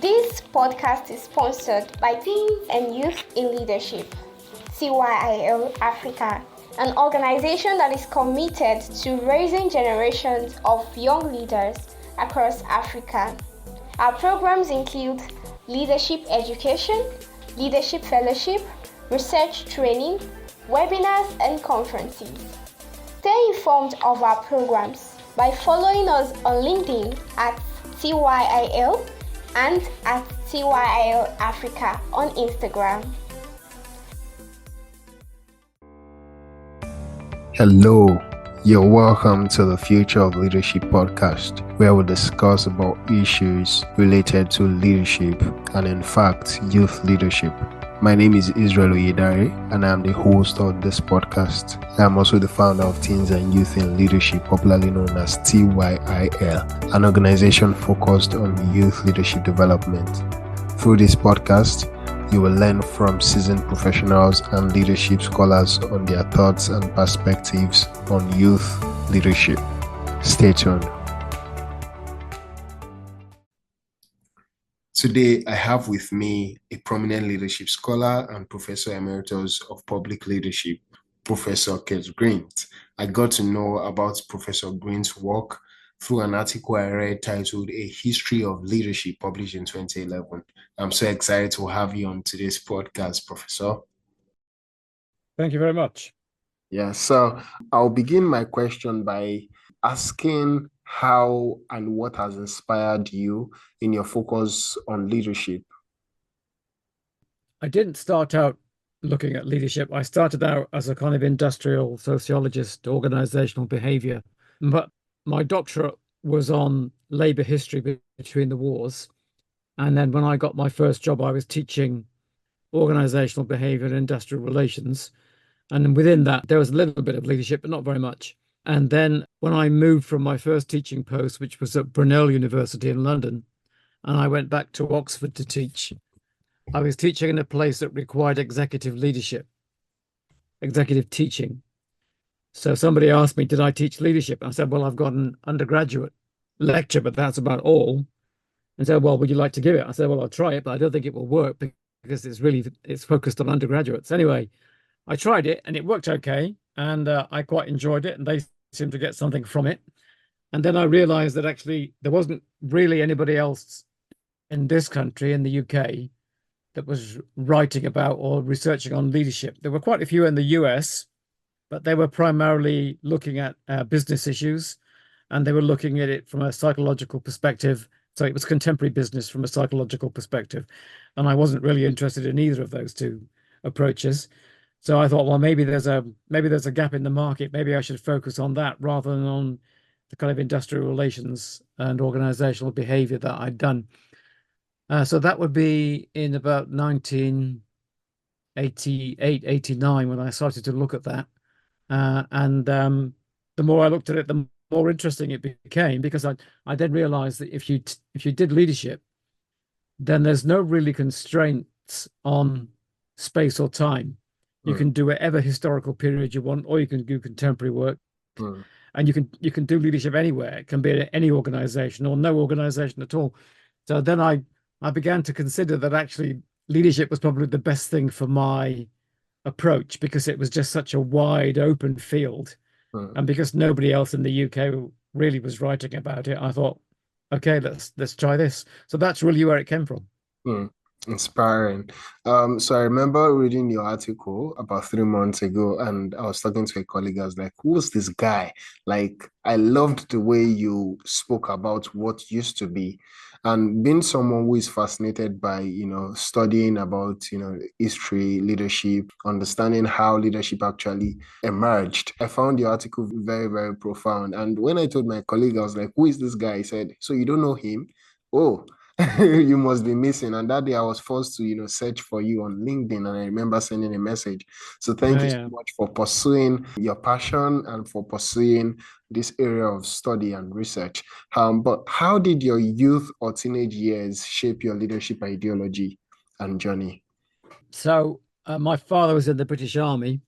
This podcast is sponsored by Teens and Youth in Leadership, TYIL Africa, an organization that is committed to raising generations of young leaders across Africa. Our programs include leadership education, leadership fellowship, research training, webinars, and conferences. Stay informed of our programs by following us on LinkedIn at TYIL and at TYIL Africa on Instagram. Hello, you're welcome to the Future of Leadership podcast, where we discuss about issues related to leadership and, in fact, youth leadership. My name is Israel Oyedare, and I'm the host of this podcast. I'm also the founder of Teens and Youth in Leadership, popularly known as TYIL, an organization focused on youth leadership development. Through this podcast, you will learn from seasoned professionals and leadership scholars on their thoughts and perspectives on youth leadership. Stay tuned. Today, I have with me a prominent leadership scholar and Professor Emeritus of Public Leadership, Professor Grint. I got to know about Professor Grint's work through an article I read titled A History of Leadership, published in 2011. I'm so excited to have you on today's podcast, Professor. Thank you very much. Yeah, so I'll begin my question by asking how and what has inspired you in your focus on leadership. I didn't start out looking at leadership. I started out as a kind of industrial sociologist, organizational behavior, but my doctorate was on labor history between the wars. And then when I got my first job, I was teaching organizational behavior and industrial relations. And within that, there was a little bit of leadership, but not very much. And then when I moved from my first teaching post, which was at Brunel University in London, and I went back to Oxford to teach, I was teaching in a place that required executive leadership, executive teaching. So somebody asked me, did I teach leadership? I said, well, I've got an undergraduate lecture, but that's about all. And said, well, would you like to give it? I said, well, I'll try it, but I don't think it will work because it's focused on undergraduates. Anyway, I tried it and it worked okay. And I quite enjoyed it and they seemed to get something from it. And then I realized that actually there wasn't really anybody else in this country, in the UK, that was writing about or researching on leadership. There were quite a few in the US, but they were primarily looking at business issues and they were looking at it from a psychological perspective. So it was contemporary business from a psychological perspective. And I wasn't really interested in either of those two approaches. So I thought, well, maybe there's a gap in the market. Maybe I should focus on that rather than on the kind of industrial relations and organizational behavior that I'd done. So that would be in about 1988, 89 when I started to look at that. And the more I looked at it, the more interesting it became, because I then realized that if you did leadership, then there's no really constraints on space or time. You can do whatever historical period you want, or you can do contemporary work. And you can do leadership anywhere. It can be at any organization or no organization at all. So then I began to consider that actually leadership was probably the best thing for my approach, because it was just such a wide open field. And because nobody else in the UK really was writing about it, I thought, okay, let's try this. So that's really where it came from. Inspiring. So I remember reading your article about 3 months ago, and I was talking to a colleague. I was like, who's this guy? Like, I loved the way you spoke about what used to be. And being someone who is fascinated by, studying about, history, leadership, understanding how leadership actually emerged, I found the article very, very profound. And when I told my colleague, I was like, who is this guy? He said, so you don't know him? Oh, you must be missing. And that day I was forced to, search for you on LinkedIn, and I remember sending a message. So thank you so much for pursuing your passion and for pursuing this area of study and research. But how did your youth or teenage years shape your leadership ideology and journey? So my father was in the British Army,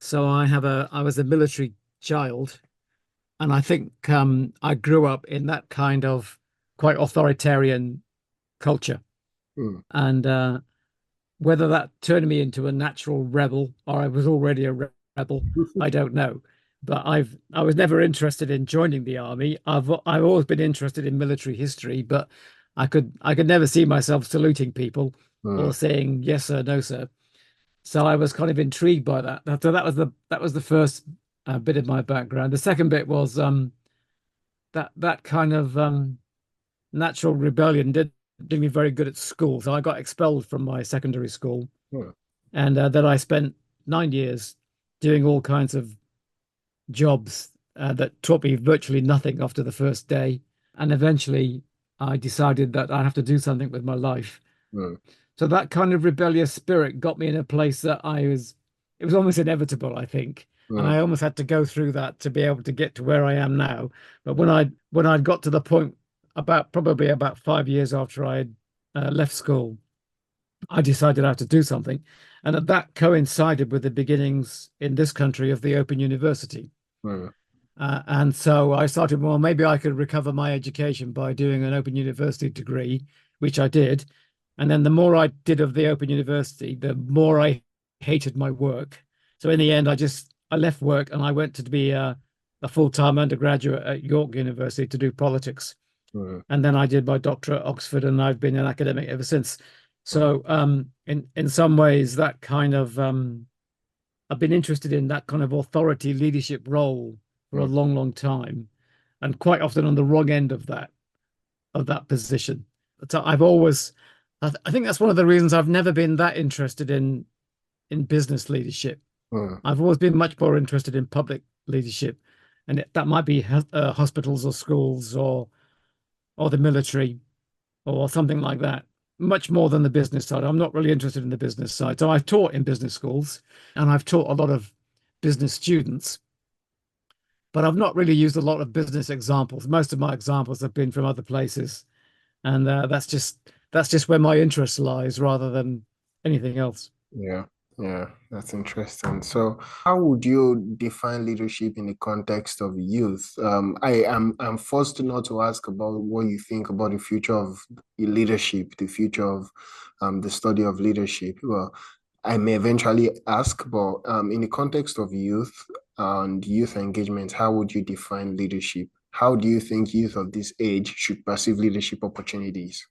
so I was a military child, and I think I grew up in that kind of quite authoritarian culture. Mm. And whether that turned me into a natural rebel or I was already a rebel, I don't know. But I was never interested in joining the army. I've always been interested in military history, but I could never see myself saluting people or Mm. saying yes sir, no sir. So I was kind of intrigued by that. So that was the first bit of my background. The second bit was that kind of natural rebellion did do me very good at school. So I got expelled from my secondary school, Mm. and then I spent 9 years doing all kinds of jobs that taught me virtually nothing after the first day. And eventually, I decided that I have to do something with my life. Mm. So that kind of rebellious spirit got me in a place that it was almost inevitable, I think. And Mm. I almost had to go through that to be able to get to where I am now. But when I'd got to the point probably about 5 years after I'd left school, I decided I had to do something. And that coincided with the beginnings in this country of the Open University. Mm. And so I started, well, maybe I could recover my education by doing an Open University degree, which I did. And then the more I did of the Open University, the more I hated my work. So in the end, I left work and I went to be a full-time undergraduate at York University to do politics. Mm. And then I did my doctorate at Oxford, and I've been an academic ever since. So in some ways, that kind of I've been interested in that kind of authority leadership role for a Mm. long, long time, and quite often on the wrong end of that position. So I think that's one of the reasons I've never been that interested in business leadership. Mm. I've always been much more interested in public leadership, and that might be hospitals or schools or the military or something like that, much more than the business side. I'm not really interested in the business side. So I've taught in business schools and I've taught a lot of business students, but I've not really used a lot of business examples. Most of my examples have been from other places, and that's just where my interest lies rather than anything else. Yeah, yeah, that's interesting. So, how would you define leadership in the context of youth? I'm forced not to ask about what you think about the future of leadership, the future of the study of leadership. Well, I may eventually ask, but in the context of youth and youth engagement, how would you define leadership? How do you think youth of this age should perceive leadership opportunities?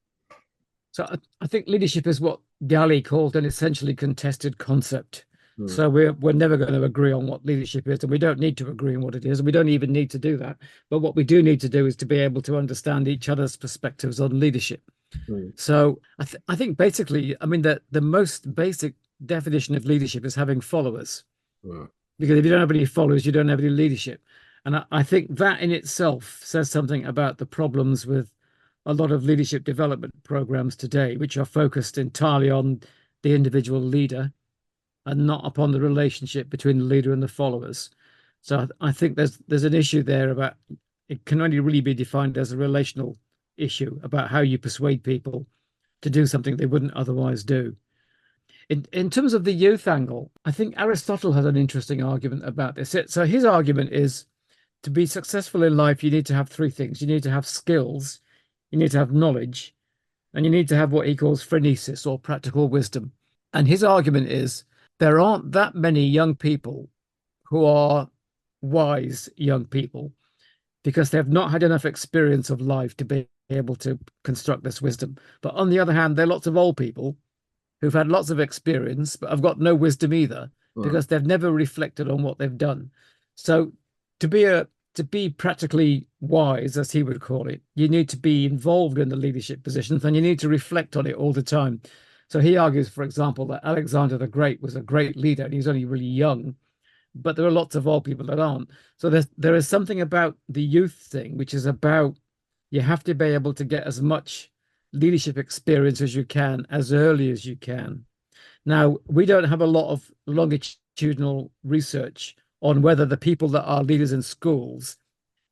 So I think leadership is what Galli called an essentially contested concept. Hmm. So we're never going to agree on what leadership is, and we don't need to agree on what it is, and we don't even need to do that. But what we do need to do is to be able to understand each other's perspectives on leadership. Hmm. So I think basically, I mean, the most basic definition of leadership is having followers. Hmm. Because if you don't have any followers, you don't have any leadership. And I think that in itself says something about the problems with a lot of leadership development programs today, which are focused entirely on the individual leader and not upon the relationship between the leader and the followers. So I think there's an issue there about it can only really be defined as a relational issue about how you persuade people to do something they wouldn't otherwise do. In terms of the youth angle, I think Aristotle has an interesting argument about this. So his argument is to be successful in life, you need to have three things. You need to have skills, you need to have knowledge, and you need to have what he calls phronesis or practical wisdom. And his argument is there aren't that many young people who are wise young people because they've not had enough experience of life to be able to construct this wisdom. But on the other hand, there are lots of old people who've had lots of experience, but have got no wisdom either Hmm. because they've never reflected on what they've done. So to be practically wise, as he would call it, you need to be involved in the leadership positions and you need to reflect on it all the time. So he argues, for example, that Alexander the Great was a great leader and he was only really young, but there are lots of old people that aren't. So there is something about the youth thing, which is about you have to be able to get as much leadership experience as you can as early as you can. Now, we don't have a lot of longitudinal research on whether the people that are leaders in schools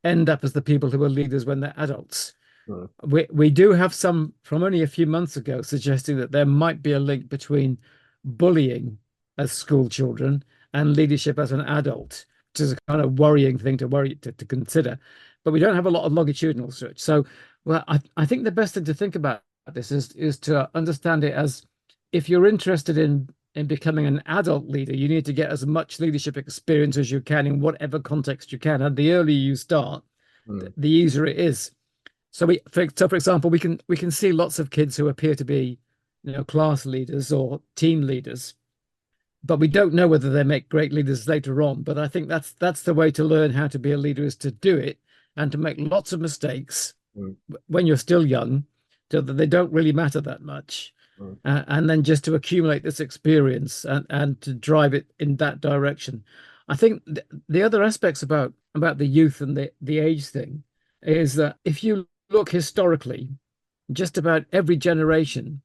end up as the people who are leaders when they're adults. Hmm. We do have some from only a few months ago suggesting that there might be a link between bullying as school children and leadership as an adult, which is a kind of worrying thing to consider. But we don't have a lot of longitudinal research. So, well, I think the best thing to think about this is to understand it as, if you're interested in becoming an adult leader, you need to get as much leadership experience as you can in whatever context you can. And the earlier you start, the easier it is. So for example, we can see lots of kids who appear to be, class leaders or team leaders, but we don't know whether they make great leaders later on. But I think that's the way to learn how to be a leader, is to do it and to make lots of mistakes when you're still young, so that they don't really matter that much. And then just to accumulate this experience and to drive it in that direction. I think the other aspects about the youth and the age thing is that if you look historically, just about every generation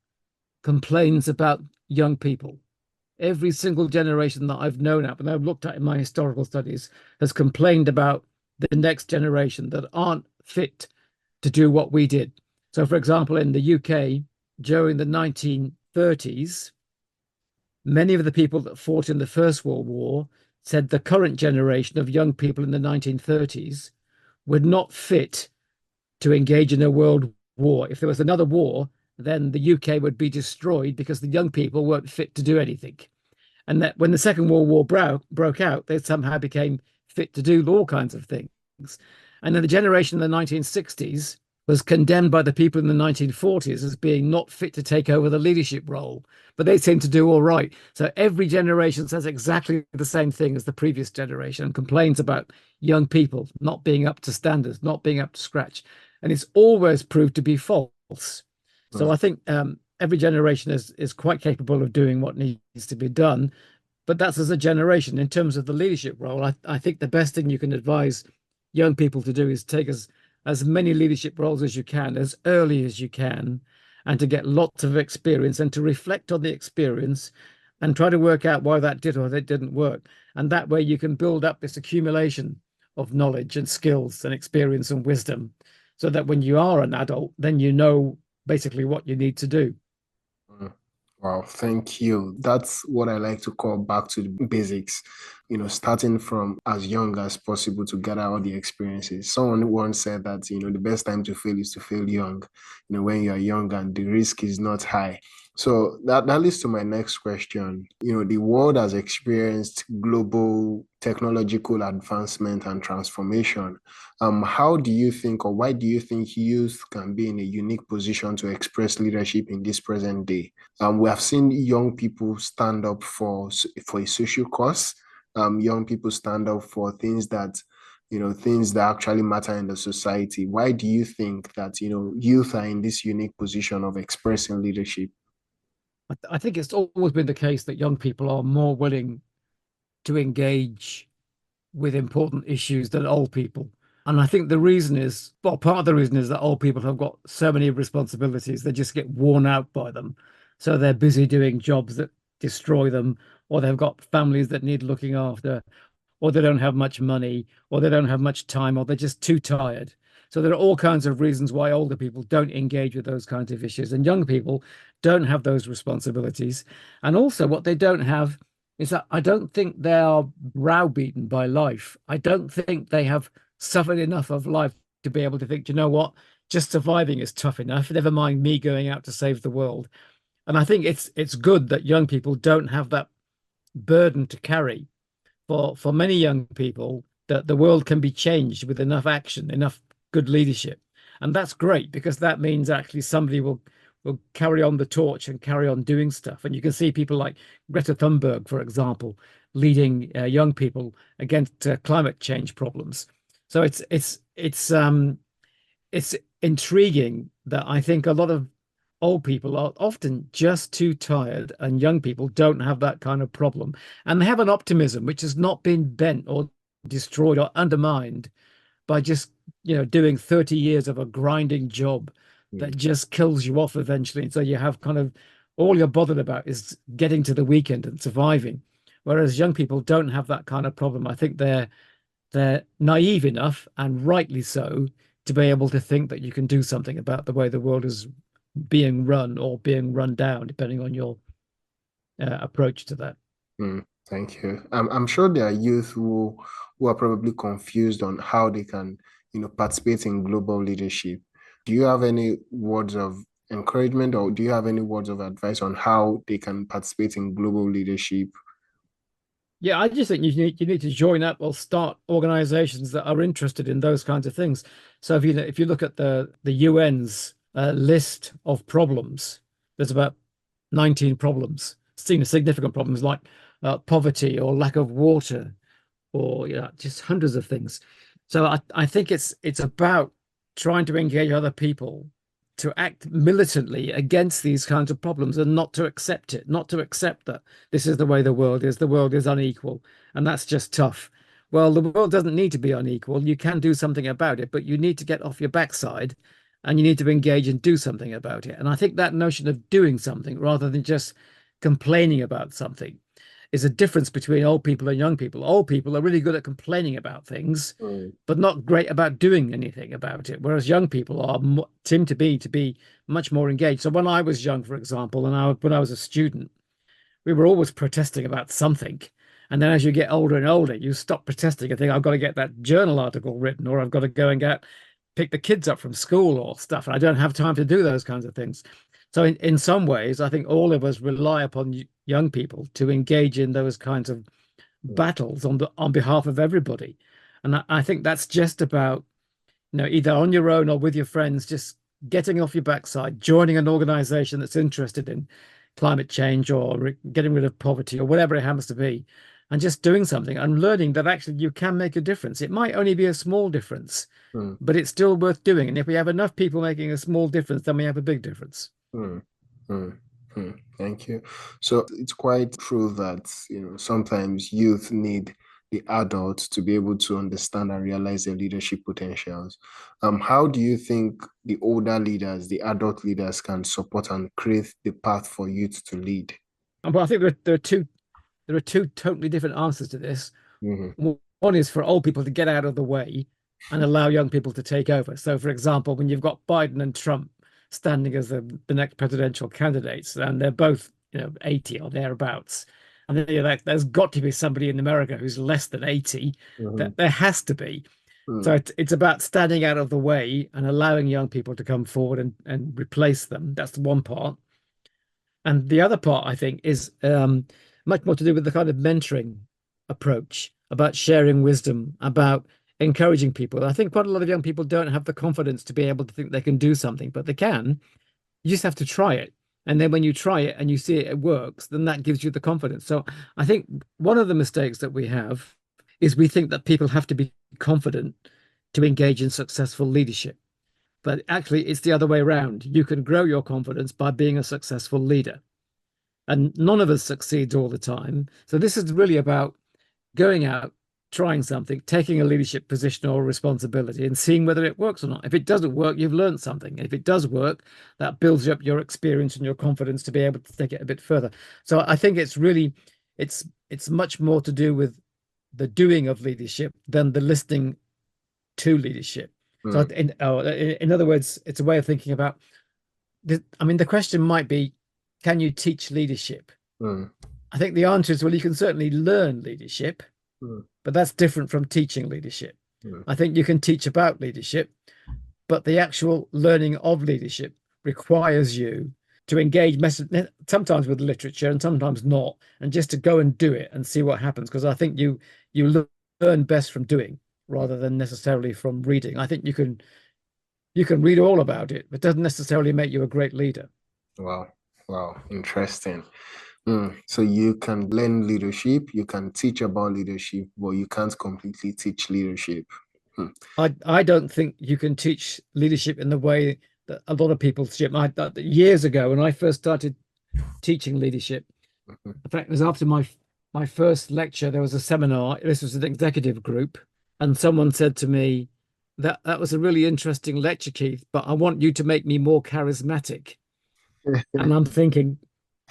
complains about young people. Every single generation that I've known at, and I've looked at in my historical studies, has complained about the next generation that aren't fit to do what we did. So, for example, in the UK, during the 1930s, many of the people that fought in the First World War said the current generation of young people in the 1930s were not fit to engage in a world war. If there was another war, then the UK would be destroyed because the young people weren't fit to do anything. And that when the Second World War broke out, they somehow became fit to do all kinds of things. And then the generation in the 1960s was condemned by the people in the 1940s as being not fit to take over the leadership role, but they seem to do all right. So every generation says exactly the same thing as the previous generation and complains about young people not being up to standards, not being up to scratch. And it's always proved to be false. So I think every generation is quite capable of doing what needs to be done, but that's as a generation. In terms of the leadership role, I think the best thing you can advise young people to do is take as many leadership roles as you can, as early as you can, and to get lots of experience and to reflect on the experience and try to work out why that did or that didn't work. And that way you can build up this accumulation of knowledge and skills and experience and wisdom, so that when you are an adult, then you know basically what you need to do. Wow, thank you. That's what I like to call back to the basics, starting from as young as possible to gather all the experiences. Someone once said that, the best time to fail is to fail young, when you're young and the risk is not high. So that leads to my next question. The world has experienced global technological advancement and transformation. How do you think, or why do you think youth can be in a unique position to express leadership in this present day? We have seen young people stand up for a social cause. Young people stand up for things that actually matter in the society. Why do you think that, youth are in this unique position of expressing leadership? I think it's always been the case that young people are more willing to engage with important issues than old people. And I think the reason is, well, part of the reason is that old people have got so many responsibilities, they just get worn out by them. So they're busy doing jobs that destroy them, or they've got families that need looking after, or they don't have much money, or they don't have much time, or they're just too tired. So there are all kinds of reasons why older people don't engage with those kinds of issues, and young people don't have those responsibilities. And also what they don't have is that I don't think they are browbeaten by life. I don't think they have suffered enough of life to be able to think, you know what, just surviving is tough enough, never mind me going out to save the world. And I think it's good that young people don't have that burden to carry. For many young people, that the world can be changed with enough action, enough good leadership. And that's great, because that means actually somebody will carry on the torch and carry on doing stuff. And you can see people like Greta Thunberg, for example, leading young people against climate change problems. So it's intriguing that I think a lot of old people are often just too tired, and young people don't have that kind of problem. And they have an optimism which has not been bent or destroyed or undermined by just, doing 30 years of a grinding job that just kills you off eventually. And so you have kind of all you're bothered about is getting to the weekend and surviving. Whereas young people don't have that kind of problem. I think they're naive enough, and rightly so, to be able to think that you can do something about the way the world is being run or being run down, depending on your approach to that. Thank you. I'm sure there are youth who are probably confused on how they can, participate in global leadership. Do you have any words of encouragement, or do you have any words of advice on how they can participate in global leadership? Yeah, I just think you need to join up or start organizations that are interested in those kinds of things. So if you look at the UN's list of problems, there's about 19 problems, seen as significant problems like poverty or lack of water, or just hundreds of things. So I think it's about trying to engage other people to act militantly against these kinds of problems and not to accept it, not to accept that this is the way the world is unequal, and that's just tough. Well, the world doesn't need to be unequal. You can do something about it, but you need to get off your backside and you need to engage and do something about it. And I think that notion of doing something rather than just complaining about something is a difference between old people and young people. Old people are really good at complaining about things, but not great about doing anything about it. Whereas young people seem to be much more engaged. So when I was young, for example, and when I was a student, we were always protesting about something. And then as you get older and older, you stop protesting and think, I've got to get that journal article written, or I've got to go and pick the kids up from school or stuff. And I don't have time to do those kinds of things. So in some ways, I think all of us rely upon young people to engage in those kinds of battles on behalf of everybody. And I think that's just about, either on your own or with your friends, just getting off your backside, joining an organization that's interested in climate change or getting rid of poverty or whatever it happens to be, and just doing something and learning that actually you can make a difference. It might only be a small difference, but it's still worth doing. And if we have enough people making a small difference, then we have a big difference. Thank you. So it's quite true that sometimes youth need the adults to be able to understand and realize their leadership potentials. How do you think the older leaders, the adult leaders, can support and create the path for youth to lead? Well, I think there are two totally different answers to this. One is for old people to get out of the way and allow young people to take over. So, for example, when you've got Biden and Trump standing as the next presidential candidates, and they're both 80 or thereabouts, and then there's got to be somebody in America who's less than 80. There has to be. So it's about standing out of the way and allowing young people to come forward and replace them. That's the one part. And the other part, I think, is much more to do with the kind of mentoring approach, about sharing wisdom, about encouraging people. I think quite a lot of young people don't have the confidence to be able to think they can do something, but they can. You just have to try it. And then when you try it and you see it works, then that gives you the confidence. So I think one of the mistakes that we have is we think that people have to be confident to engage in successful leadership. But actually, it's the other way around. You can grow your confidence by being a successful leader. And none of us succeeds all the time. So this is really about going out, trying something, taking a leadership position or responsibility and seeing whether it works or not. If it doesn't work, you've learned something. If it does work, that builds up your experience and your confidence to be able to take it a bit further. So I think it's much more to do with the doing of leadership than the listening to leadership. So in other words, it's a way of thinking about the question might be, can you teach leadership? I think the answer is, well, you can certainly learn leadership, but that's different from teaching leadership. I think you can teach about leadership, but the actual learning of leadership requires you to engage sometimes with literature and sometimes not, and just to go and do it and see what happens. Because I think you learn best from doing rather than necessarily from reading. I think you can read all about it, but it doesn't necessarily make you a great leader. Wow, interesting. So you can learn leadership, you can teach about leadership, but you can't completely teach leadership. I don't think you can teach leadership in the way that a lot of people teach. Years ago, when I first started teaching leadership, in fact, it was after my first lecture, there was a seminar. This was an executive group, and someone said to me, that was a really interesting lecture, Keith, but I want you to make me more charismatic. And I'm thinking,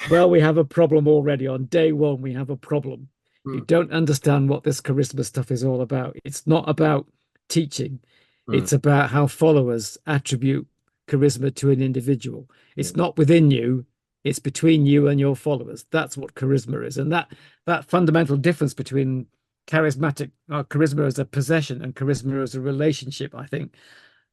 well, we have a problem already. On day one, we have a problem. You don't understand what this charisma stuff is all about. It's not about teaching. It's about how followers attribute charisma to an individual. It's not within you. It's between you and your followers. That's what charisma is. And that fundamental difference between charisma as a possession and charisma as a relationship, I think,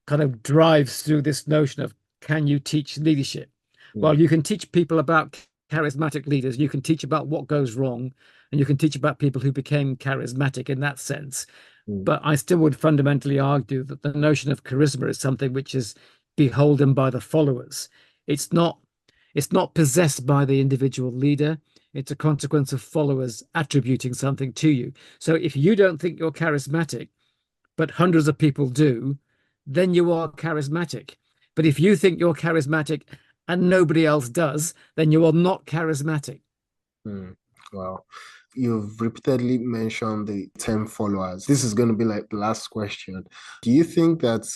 kind of drives through this notion of can you teach leadership? Mm. Well, you can teach people about charismatic leaders, you can teach about what goes wrong, and you can teach about people who became charismatic in that sense. Mm. But I still would fundamentally argue that the notion of charisma is something which is beholden by the followers. It's not possessed by the individual leader. It's a consequence of followers attributing something to you. So if you don't think you're charismatic, but hundreds of people do, then you are charismatic. But if you think you're charismatic and nobody else does, then you are not charismatic. Mm. Wow. You've repeatedly mentioned the term followers. This is going to be like the last question. Do you think that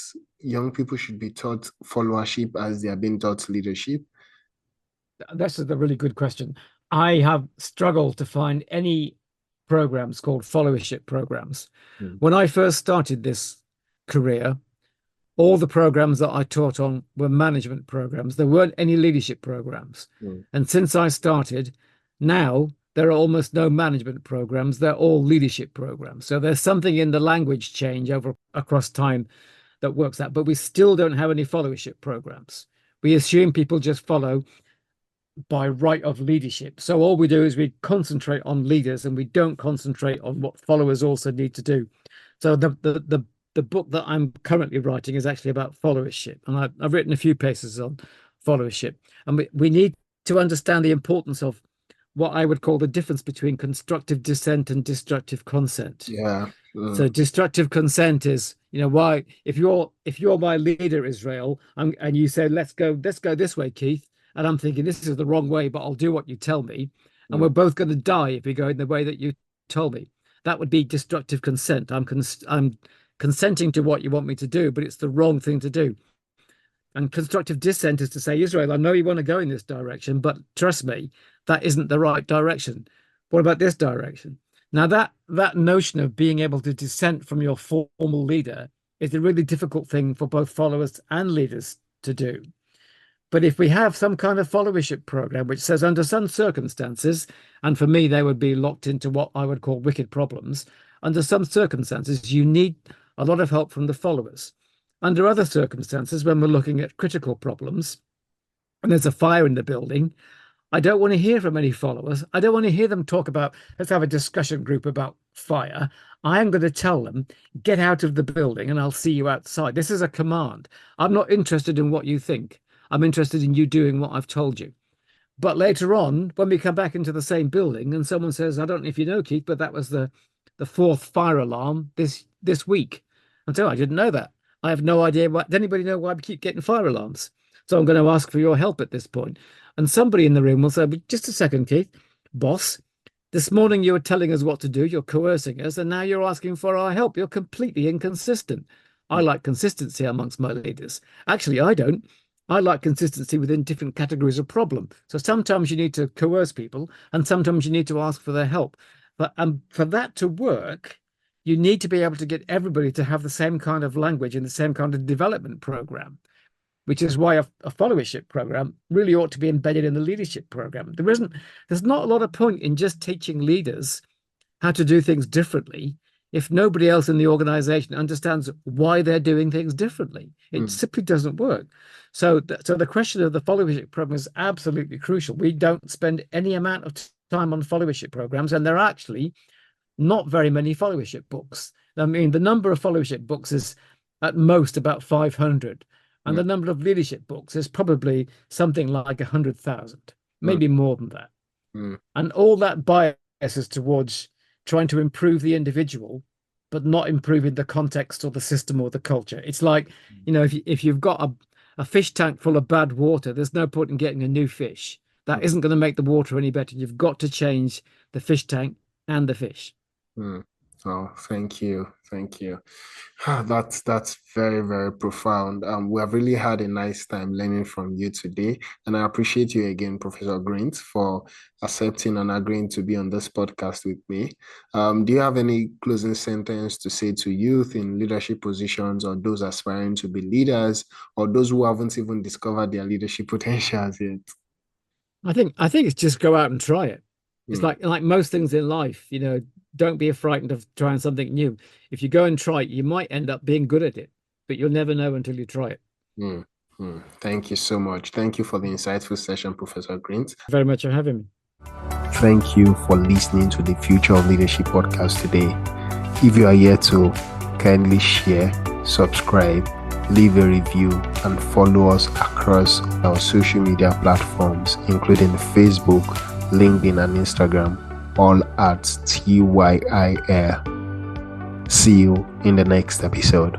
young people should be taught followership as they are being taught leadership? This is a really good question. I have struggled to find any programs called followership programs. Mm. When I first started this career, all the programs that I taught on were management programs. There weren't any leadership programs. Mm. And since I started, now there are almost no management programs. They're all leadership programs. So there's something in the language change over across time that works out, but we still don't have any followership programs. We assume people just follow by right of leadership. So all we do is we concentrate on leaders and we don't concentrate on what followers also need to do. So the book that I'm currently writing is actually about followership, and I've written a few pieces on followership, and we need to understand the importance of what I would call the difference between constructive dissent and destructive consent. Yeah. So destructive consent is, why if you're my leader, Israel, and you say let's go this way, Keith, and I'm thinking this is the wrong way, but I'll do what you tell me, and we're both going to die if we go in the way that you told me. That would be destructive consent. I'm consenting to what you want me to do, but it's the wrong thing to do. And constructive dissent is to say, Israel, I know you want to go in this direction, but trust me, that isn't the right direction. What about this direction? Now, that notion of being able to dissent from your formal leader is a really difficult thing for both followers and leaders to do. But if we have some kind of followership program which says under some circumstances, and for me, they would be locked into what I would call wicked problems, under some circumstances, you need a lot of help from the followers. Under other circumstances, when we're looking at critical problems, and there's a fire in the building, I don't want to hear from any followers. I don't want to hear them talk about, let's have a discussion group about fire. I am going to tell them, get out of the building and I'll see you outside. This is a command. I'm not interested in what you think. I'm interested in you doing what I've told you. But later on, when we come back into the same building and someone says, I don't know if you know, Keith, but that was the fourth fire alarm this week. And so I didn't know that. I have no idea. Does anybody know why we keep getting fire alarms? So I'm going to ask for your help at this point. And somebody in the room will say, just a second, Keith, boss, this morning you were telling us what to do. You're coercing us. And now you're asking for our help. You're completely inconsistent. I like consistency amongst my leaders. Actually, I don't. I like consistency within different categories of problem. So sometimes you need to coerce people and sometimes you need to ask for their help. But for that to work, you need to be able to get everybody to have the same kind of language and the same kind of development program, which is why a followership program really ought to be embedded in the leadership program. There's not a lot of point in just teaching leaders how to do things differently if nobody else in the organization understands why they're doing things differently. It simply doesn't work. So the question of the followership program is absolutely crucial. We don't spend any amount of time on followership programs, and there are actually not very many followership books. I mean, the number of followership books is at most about 500, and the number of leadership books is probably something like 100,000, maybe more than that. And all that bias is towards trying to improve the individual, but not improving the context or the system or the culture. It's like, if you've got a fish tank full of bad water, there's no point in getting a new fish. That isn't going to make the water any better. You've got to change the fish tank and the fish. Oh, thank you. That's very, very profound. We have really had a nice time learning from you today, and I appreciate you again, Professor Grint, for accepting and agreeing to be on this podcast with me. Do you have any closing sentence to say to youth in leadership positions, or those aspiring to be leaders, or those who haven't even discovered their leadership potentials yet? I think it's just go out and try it. It's like most things in life, don't be frightened of trying something new. If you go and try it, you might end up being good at it, but you'll never know until you try it. Thank you so much. Thank you for the insightful session, Professor Grint. Very much for having me. Thank you for listening to the Future of Leadership podcast today. If you are here to kindly share, subscribe, leave a review, and follow us across our social media platforms, including Facebook, LinkedIn, and Instagram, all at TYIL. See you in the next episode.